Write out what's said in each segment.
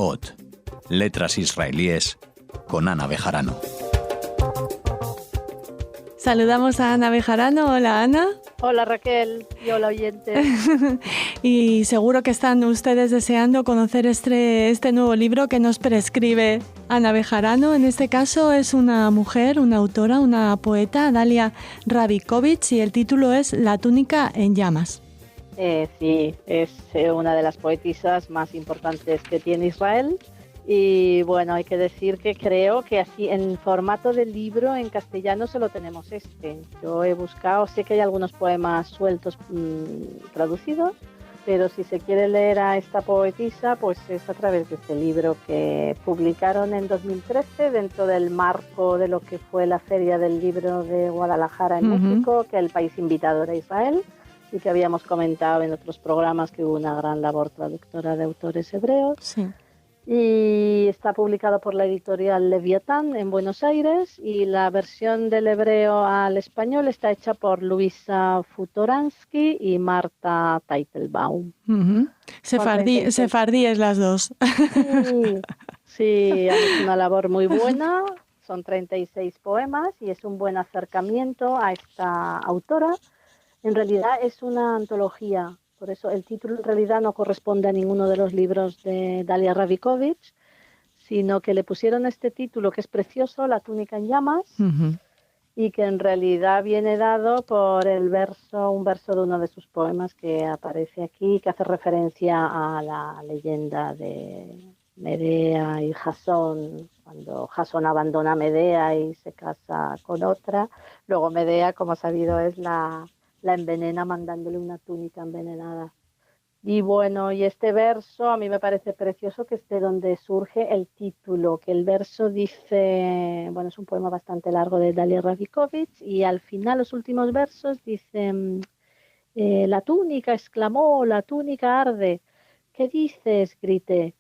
Ot, letras israelíes, con Ana Bejarano. Saludamos a Ana Bejarano. Hola, Ana. Hola, Raquel, y hola, oyentes. Y seguro que están ustedes deseando conocer este nuevo libro que nos prescribe Ana Bejarano. En este caso es una mujer, una autora, una poeta, Dalia Rabikovich, y el título es La túnica en llamas. Sí, es una de las poetisas más importantes que tiene Israel. Y bueno, hay que decir que creo que así en formato de libro en castellano solo tenemos este. Yo he buscado, sé que hay algunos poemas sueltos traducidos, pero si se quiere leer a esta poetisa, pues es a través de este libro que publicaron en 2013 dentro del marco de lo que fue la Feria del Libro de Guadalajara en México, que el país invitado era Israel, y que habíamos comentado en otros programas que hubo una gran labor traductora de autores hebreos. Sí. Y está publicado por la editorial Leviatán en Buenos Aires, y la versión del hebreo al español está hecha por Luisa Futoransky y Marta Teitelbaum. Sefardíes las dos. Sí, han hecho una labor muy buena. Son 36 poemas y es un buen acercamiento a esta autora. En realidad es una antología. Por eso el título en realidad no corresponde a ninguno de los libros de Dalia Rabikovich, sino que le pusieron este título que es precioso, La túnica en llamas, y que en realidad viene dado por un verso de uno de sus poemas que aparece aquí, que hace referencia a la leyenda de Medea y Jasón, cuando Jasón abandona a Medea y se casa con otra. Luego Medea, como sabido es, la envenena mandándole una túnica envenenada. Y bueno, y este verso a mí me parece precioso, que es de donde surge el título, que el verso dice, bueno, es un poema bastante largo de Dalia Rabikovich, y al final los últimos versos dicen, la túnica, exclamó, la túnica arde. ¿Qué dices?, grité.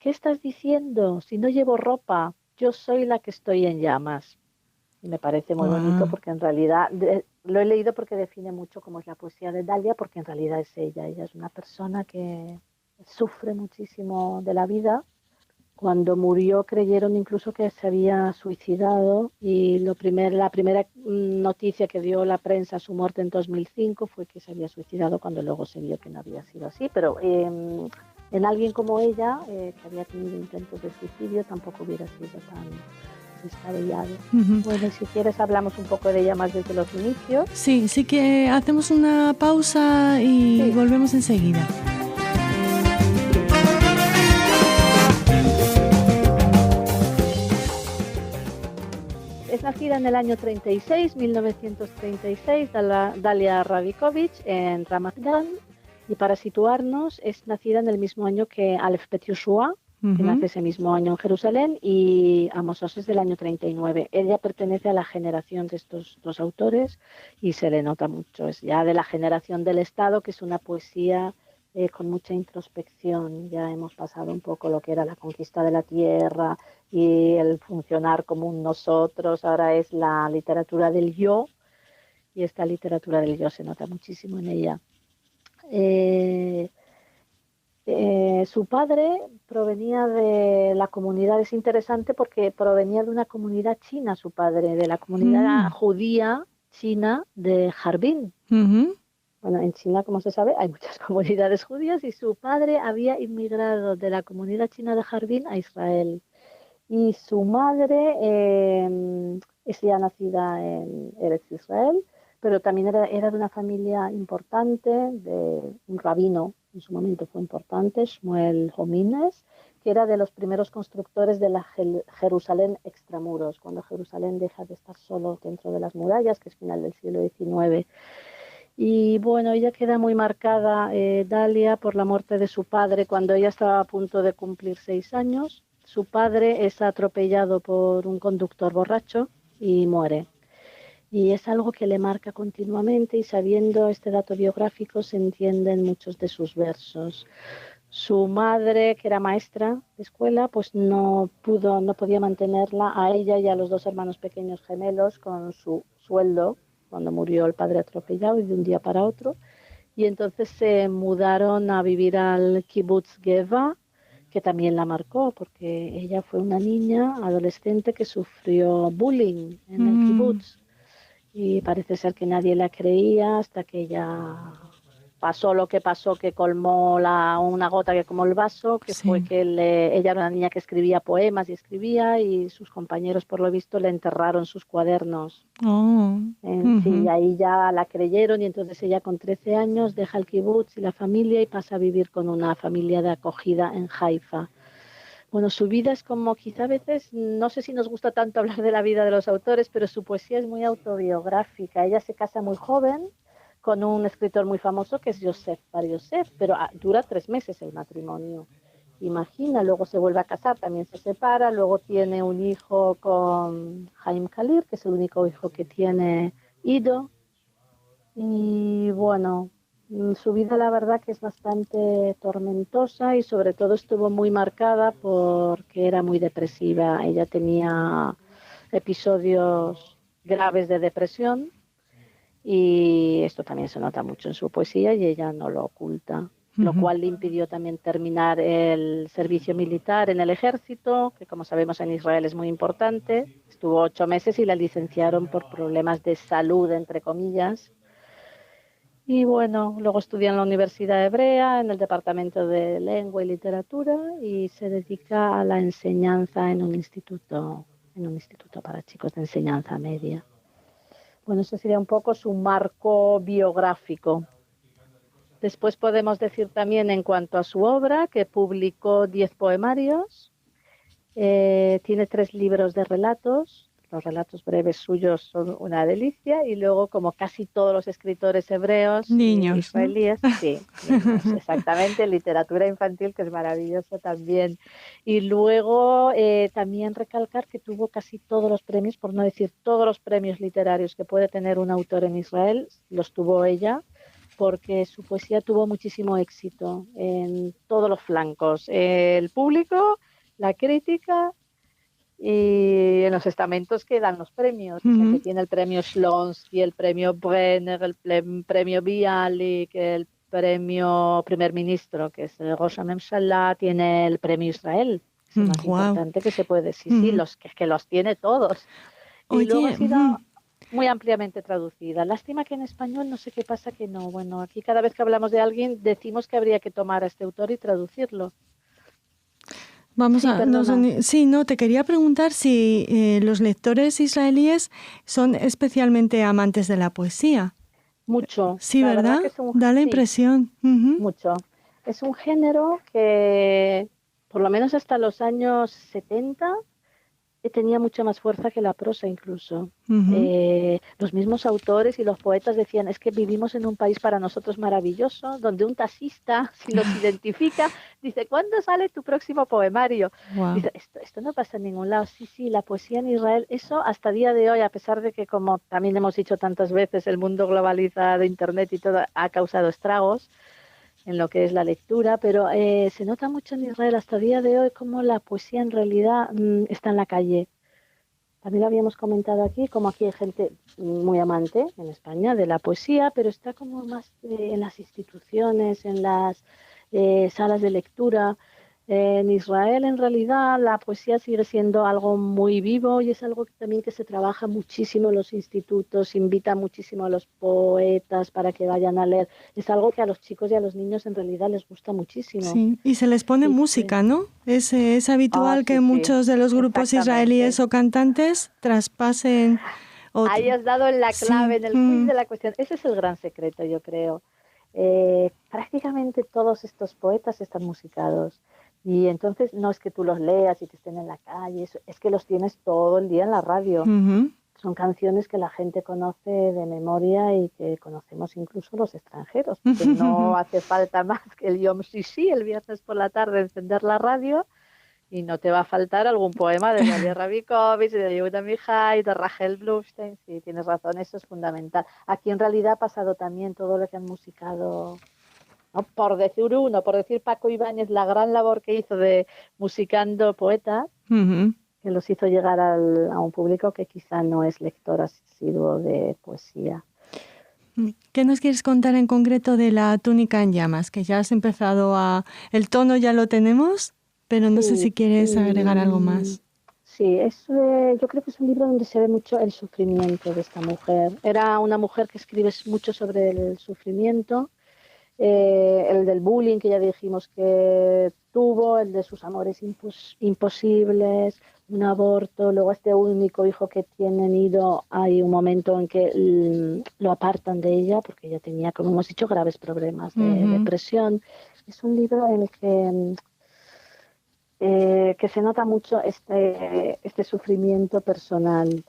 ¿Qué estás diciendo? Si no llevo ropa, yo soy la que estoy en llamas. Y me parece muy bonito porque en realidad lo he leído porque define mucho cómo es la poesía de Dalia, porque en realidad es ella. Ella es una persona que sufre muchísimo de la vida. Cuando murió creyeron incluso que se había suicidado, y la primera noticia que dio la prensa a su muerte en 2005 fue que se había suicidado, cuando luego se vio que no había sido así. Pero en alguien como ella, que había tenido intentos de suicidio, tampoco hubiera sido tan descabellado. Bueno, si quieres hablamos un poco de ella más desde los inicios. Sí que hacemos una pausa y volvemos enseguida. Es nacida en el año 1936, Dalia Rabikovich, en Ramat Gan, y para situarnos, es nacida en el mismo año que Aleph Bet Yehoshua, que nace ese mismo año en Jerusalén, y Amos Oz es del año 39. Ella pertenece a la generación de estos dos autores y se le nota mucho. Es ya de la generación del Estado, que es una poesía con mucha introspección. Ya hemos pasado un poco lo que era la conquista de la tierra y el funcionar como un nosotros. Ahora es la literatura del yo, y esta literatura del yo se nota muchísimo en ella. Su padre provenía de la comunidad, es interesante porque provenía de una comunidad china, su padre, de la comunidad judía china de Harbin. Bueno, en China, como se sabe, hay muchas comunidades judías, y su padre había inmigrado de la comunidad china de Harbin a Israel. Y su madre es ya nacida en Eretz Israel, pero también era de una familia importante, de un rabino, en su momento fue importante, Shmuel Homines, que era de los primeros constructores de la Jerusalén extramuros, cuando Jerusalén deja de estar solo dentro de las murallas, que es final del siglo XIX. Y bueno, ella queda muy marcada, Dalia, por la muerte de su padre cuando ella estaba a punto de cumplir 6 años. Su padre es atropellado por un conductor borracho y muere. Y es algo que le marca continuamente, y sabiendo este dato biográfico se entienden muchos de sus versos. Su madre, que era maestra de escuela, pues no podía mantenerla a ella y a los 2 hermanos pequeños gemelos con su sueldo cuando murió el padre atropellado, y de un día para otro. Y entonces se mudaron a vivir al Kibbutz Geva, que también la marcó, porque ella fue una niña adolescente que sufrió bullying en el kibutz y parece ser que nadie la creía hasta que ella pasó lo que pasó, que colmó una gota que colmó el vaso, que Sí. fue que ella era una niña que escribía poemas y escribía, y sus compañeros por lo visto le enterraron sus cuadernos. Oh. Sí, ahí ya la creyeron, y entonces ella con 13 años deja el kibutz y la familia y pasa a vivir con una familia de acogida en Haifa. Bueno, su vida es como, quizá a veces, no sé si nos gusta tanto hablar de la vida de los autores, pero su poesía es muy autobiográfica. Ella se casa muy joven con un escritor muy famoso que es Yosef Bar Yosef, pero dura 3 meses el matrimonio. Imagina, luego se vuelve a casar, también se separa, luego tiene un hijo con Haim Kalir, que es el único hijo que tiene Ido. Y bueno, su vida la verdad que es bastante tormentosa, y sobre todo estuvo muy marcada porque era muy depresiva. Ella tenía episodios graves de depresión, y esto también se nota mucho en su poesía y ella no lo oculta, lo cual le impidió también terminar el servicio militar en el ejército, que como sabemos en Israel es muy importante. Estuvo 8 meses y la licenciaron por problemas de salud, entre comillas. Y bueno, luego estudia en la Universidad Hebrea, en el Departamento de Lengua y Literatura, y se dedica a la enseñanza en un instituto para chicos de enseñanza media. Bueno, eso sería un poco su marco biográfico. Después podemos decir también en cuanto a su obra que publicó 10 poemarios, tiene 3 libros de relatos. Los relatos breves suyos son una delicia, y luego, como casi todos los escritores hebreos Niños, israelíes, ¿no? sí, niños, exactamente, literatura infantil, que es maravilloso también. Y luego también recalcar que tuvo casi todos los premios, por no decir todos los premios literarios que puede tener un autor en Israel, los tuvo ella, porque su poesía tuvo muchísimo éxito en todos los flancos, el público, la crítica y en los estamentos que dan los premios. O sea, que tiene el premio Shlonsky, el premio Brenner, el premio Bialik, el premio primer ministro, que es el Rosh HaMemshalá, tiene el premio Israel, es el más importante que se puede decir. Sí, que los tiene todos. Y luego ha Oye, sido muy ampliamente traducida. Lástima que en español no sé qué pasa que no. Bueno, aquí cada vez que hablamos de alguien decimos que habría que tomar a este autor y traducirlo. Vamos Sí, a, perdona. sí, no, te quería preguntar si los lectores israelíes son especialmente amantes de la poesía. Mucho. Sí, La verdad ¿verdad? que es Da la sí, impresión. mucho. Es un género que, por lo menos hasta los años 70, tenía mucha más fuerza que la prosa incluso. Los mismos autores y los poetas decían, es que vivimos en un país para nosotros maravilloso, donde un taxista, si nos identifica, dice, ¿cuándo sale tu próximo poemario? Wow. Dice, esto no pasa en ningún lado. Sí, la poesía en Israel, eso hasta día de hoy, a pesar de que, como también hemos dicho tantas veces, el mundo globalizado, Internet y todo, ha causado estragos en lo que es la lectura, pero se nota mucho en Israel hasta el día de hoy cómo la poesía en realidad está en la calle. También lo habíamos comentado aquí, como aquí hay gente muy amante en España de la poesía, pero está como más en las instituciones, en las salas de lectura. En Israel, en realidad, la poesía sigue siendo algo muy vivo, y es algo también que se trabaja muchísimo en los institutos, invita muchísimo a los poetas para que vayan a leer. Es algo que a los chicos y a los niños en realidad les gusta muchísimo. Sí, y se les pone música, ¿no? Es habitual que Sí, muchos de los grupos israelíes exactamente. o cantantes traspasen Ahí has dado en la clave, Sí. en el quiz de la cuestión. Ese es el gran secreto, yo creo. Prácticamente todos estos poetas están musicados. Y entonces no es que tú los leas y que estén en la calle, es que los tienes todo el día en la radio. Son canciones que la gente conoce de memoria y que conocemos incluso los extranjeros, porque no hace falta más que el Yom Shishi, el viernes por la tarde, encender la radio y no te va a faltar algún poema de Nadia Rabikovich, de Yehuda Mihai, de Rachel Blumstein. Sí, tienes razón, eso es fundamental. Aquí en realidad ha pasado también todo lo que han musicado, ¿no? Por decir Paco Ibáñez, la gran labor que hizo de musicando poetas, que los hizo llegar a un público que quizá no es lector asiduo de poesía. ¿Qué nos quieres contar en concreto de La túnica en llamas? Que ya has empezado a... ¿El tono ya lo tenemos? pero no sé Sí, si quieres agregar algo más. sí, yo creo que es un libro donde se ve mucho el sufrimiento de esta mujer. Era una mujer que escribe mucho sobre el sufrimiento, el del bullying que ya dijimos que tuvo, el de sus amores imposibles, un aborto, luego este único hijo que tienen ido, hay un momento en que lo apartan de ella porque ella tenía, como hemos dicho, graves problemas de depresión. Es un libro en el que se nota mucho este sufrimiento personal.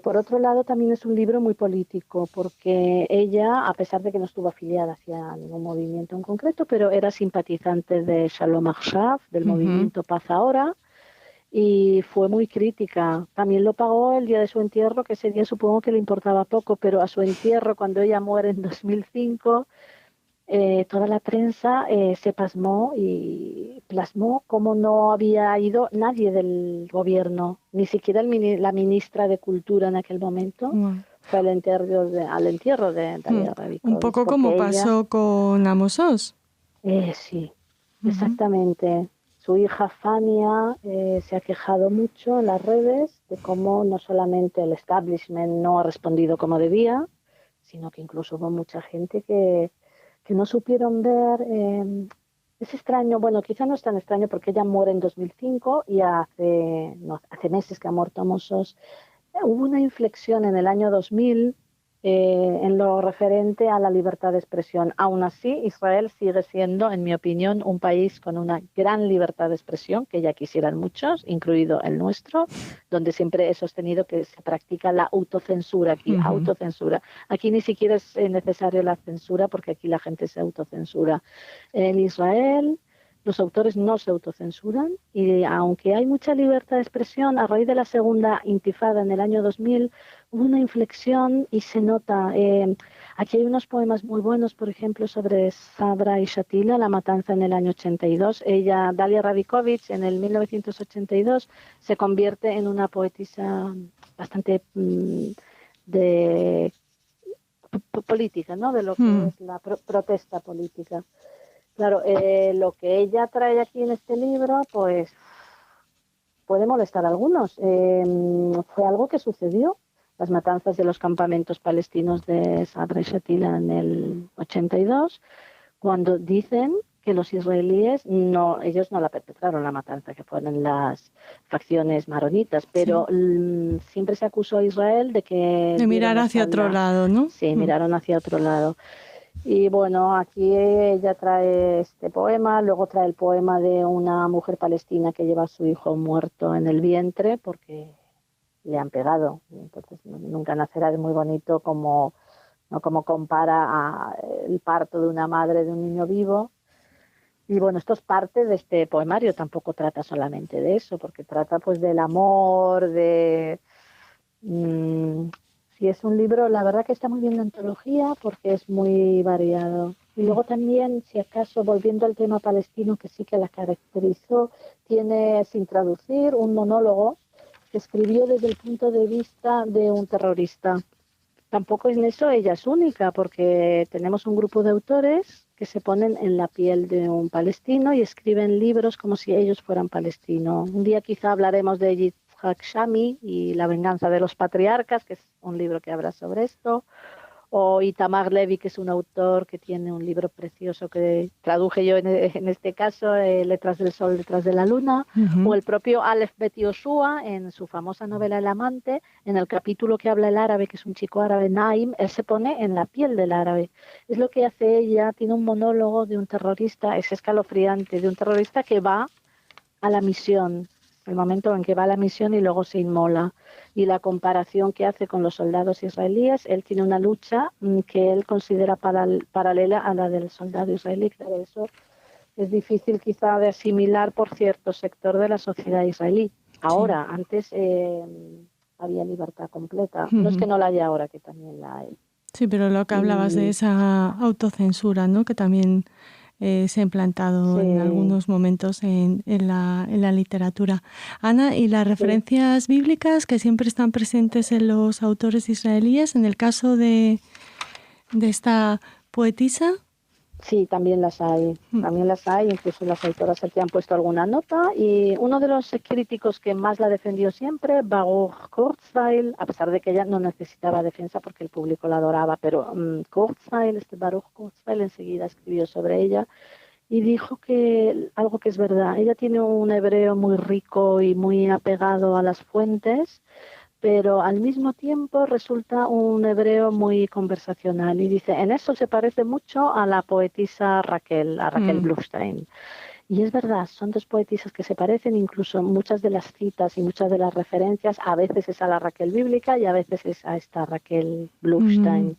Por otro lado, también es un libro muy político, porque ella, a pesar de que no estuvo afiliada hacia ningún movimiento en concreto, pero era simpatizante de Shalom Achshav, del movimiento Paz Ahora, y fue muy crítica. También lo pagó el día de su entierro, que ese día supongo que le importaba poco, pero a su entierro, cuando ella muere en 2005, toda la prensa se pasmó y plasmó cómo no había ido nadie del gobierno, ni siquiera la ministra de Cultura en aquel momento, Wow. fue al entierro de Dalia Un Rabikovich, poco como porque ella, pasó con Amos Oz. sí, Ujú. exactamente. Su hija Fania se ha quejado mucho en las redes de cómo no solamente el establishment no ha respondido como debía, sino que incluso hubo mucha gente que no supieron ver. Es extraño, bueno, quizá no es tan extraño porque ella muere en 2005 y hace meses que ha muerto Mossos. Hubo una inflexión en el año 2000 en lo referente a la libertad de expresión. Aún así, Israel sigue siendo, en mi opinión, un país con una gran libertad de expresión, que ya quisieran muchos, incluido el nuestro, donde siempre he sostenido que se practica la autocensura aquí, Ujú. autocensura. Aquí ni siquiera es necesario la censura porque aquí la gente se autocensura. En Israel los autores no se autocensuran y aunque hay mucha libertad de expresión, a raíz de la segunda intifada en el año 2000 hubo una inflexión y se nota. Aquí hay unos poemas muy buenos, por ejemplo, sobre Sabra y Shatila, la matanza en el año 82. Ella, Dalia Rabikovich, en el 1982 se convierte en una poetisa bastante de política, ¿no? De lo que Mm. es la protesta política. Claro, lo que ella trae aquí en este libro, pues puede molestar a algunos. Fue algo que sucedió, las matanzas de los campamentos palestinos de Sabra y Shatila en el 82, cuando dicen que los israelíes ellos no la perpetraron la matanza, que fueron las facciones maronitas, pero Sí. siempre se acusó a Israel de que De dieron mirar la hacia otro espalda. lado, ¿no? Sí, miraron hacia otro lado. Y bueno, aquí ella trae este poema, luego trae el poema de una mujer palestina que lleva a su hijo muerto en el vientre porque le han pegado. Y entonces nunca nacerá, es muy bonito como, ¿no? Como compara el parto de una madre de un niño vivo. Y bueno, esto es parte de este poemario, tampoco trata solamente de eso, porque trata pues del amor, Mm, sí, es un libro, la verdad que está muy bien la antología porque es muy variado. Y luego también, si acaso, volviendo al tema palestino, que sí que la caracterizó, tiene, sin traducir, un monólogo que escribió desde el punto de vista de un terrorista. Tampoco en eso ella es única, porque tenemos un grupo de autores que se ponen en la piel de un palestino y escriben libros como si ellos fueran palestinos. Un día quizá hablaremos de Yitzhak Shami y La venganza de los patriarcas, que es un libro que habla sobre esto, o Itamar Levy, que es un autor que tiene un libro precioso que traduje yo en este caso, Letras del Sol, Letras de la Luna, o Ujú. el propio Aleph Bet Yoshua en su famosa novela El amante, en el capítulo que habla el árabe, que es un chico árabe, Naim, él se pone en la piel del árabe. Es lo que hace ella, tiene un monólogo de un terrorista, es escalofriante, de un terrorista que va a la misión, el momento en que va a la misión y luego se inmola. Y la comparación que hace con los soldados israelíes, él tiene una lucha que él considera paralela a la del soldado israelí. Claro, eso es difícil quizá de asimilar por cierto sector de la sociedad israelí. Sí. Ahora, antes había libertad completa. No es que Ujú. no la haya ahora, que también la hay. Sí, pero lo que hablabas de Y esa autocensura, ¿no? Que también se ha implantado en sí, algunos momentos en la literatura. Ana, ¿y las sí. referencias bíblicas que siempre están presentes en los autores israelíes? En el caso de esta poetisa. Sí, también las hay, incluso las autoras aquí han puesto alguna nota y uno de los críticos que más la defendió siempre, Baruch Kurzweil, a pesar de que ella no necesitaba defensa porque el público la adoraba, pero Baruch Kurzweil enseguida escribió sobre ella y dijo que algo que es verdad, ella tiene un hebreo muy rico y muy apegado a las fuentes, pero al mismo tiempo resulta un hebreo muy conversacional y dice, en eso se parece mucho a la poetisa a Raquel Blustein. Y es verdad, son dos poetisas que se parecen, incluso muchas de las citas y muchas de las referencias, a veces es a la Raquel bíblica y a veces es a esta Raquel Blustein.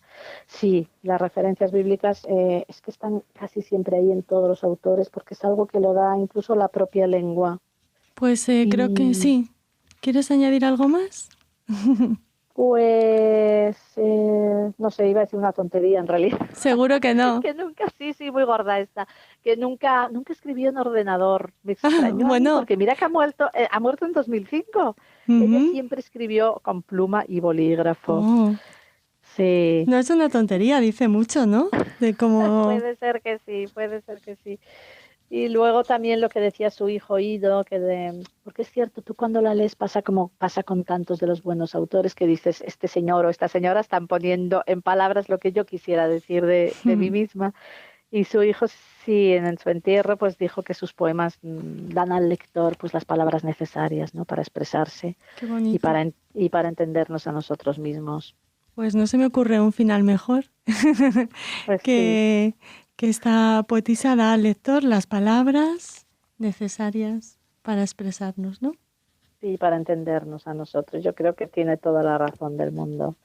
Sí, las referencias bíblicas es que están casi siempre ahí en todos los autores porque es algo que lo da incluso la propia lengua. Pues creo que sí. ¿Quieres añadir algo más? Pues, no sé, iba a decir una tontería en realidad. Seguro que no. Que nunca, sí, muy gorda esta, que nunca escribió en ordenador. Me extrañó a mí bueno. porque mira que ha muerto en 2005. Ella siempre escribió con pluma y bolígrafo. Oh. Sí. No es una tontería, dice mucho, ¿no? De cómo... Puede ser que sí. Y luego también lo que decía su hijo Ido, porque es cierto, tú cuando la lees pasa con tantos de los buenos autores que dices, este señor o esta señora están poniendo en palabras lo que yo quisiera decir de mí misma. Y su hijo sí, en su entierro, pues dijo que sus poemas dan al lector pues las palabras necesarias, ¿no? Para expresarse. Qué bonito. y para entendernos a nosotros mismos. Pues no se me ocurre un final mejor. Pues que esta poetisa da al lector las palabras necesarias para expresarnos, ¿no? Sí, para entendernos a nosotros. Yo creo que tiene toda la razón del mundo.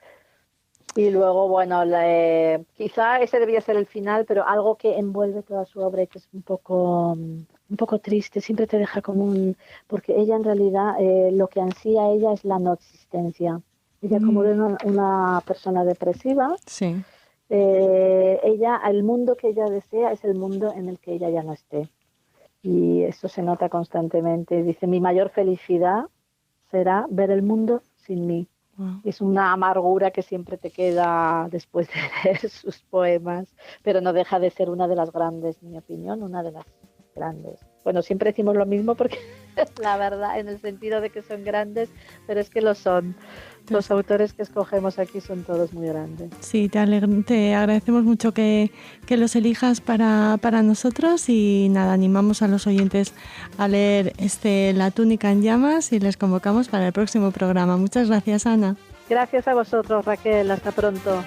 Y luego, bueno, quizá ese debía ser el final, pero algo que envuelve toda su obra y que es un poco triste, siempre te deja porque ella en realidad lo que ansía ella es la no existencia. Ella como era una persona depresiva, sí. El mundo que ella desea es el mundo en el que ella ya no esté. Y eso se nota constantemente. Dice, mi mayor felicidad será ver el mundo sin mí. Wow. Es una amargura que siempre te queda después de leer sus poemas, pero no deja de ser una de las grandes, en mi opinión, una de las grandes. Bueno, siempre decimos lo mismo porque la verdad, en el sentido de que son grandes, pero es que lo son. Los autores que escogemos aquí son todos muy grandes. Sí, te agradecemos mucho que los elijas para nosotros y nada, animamos a los oyentes a leer La túnica en llamas y les convocamos para el próximo programa. Muchas gracias, Ana. Gracias a vosotros, Raquel. Hasta pronto.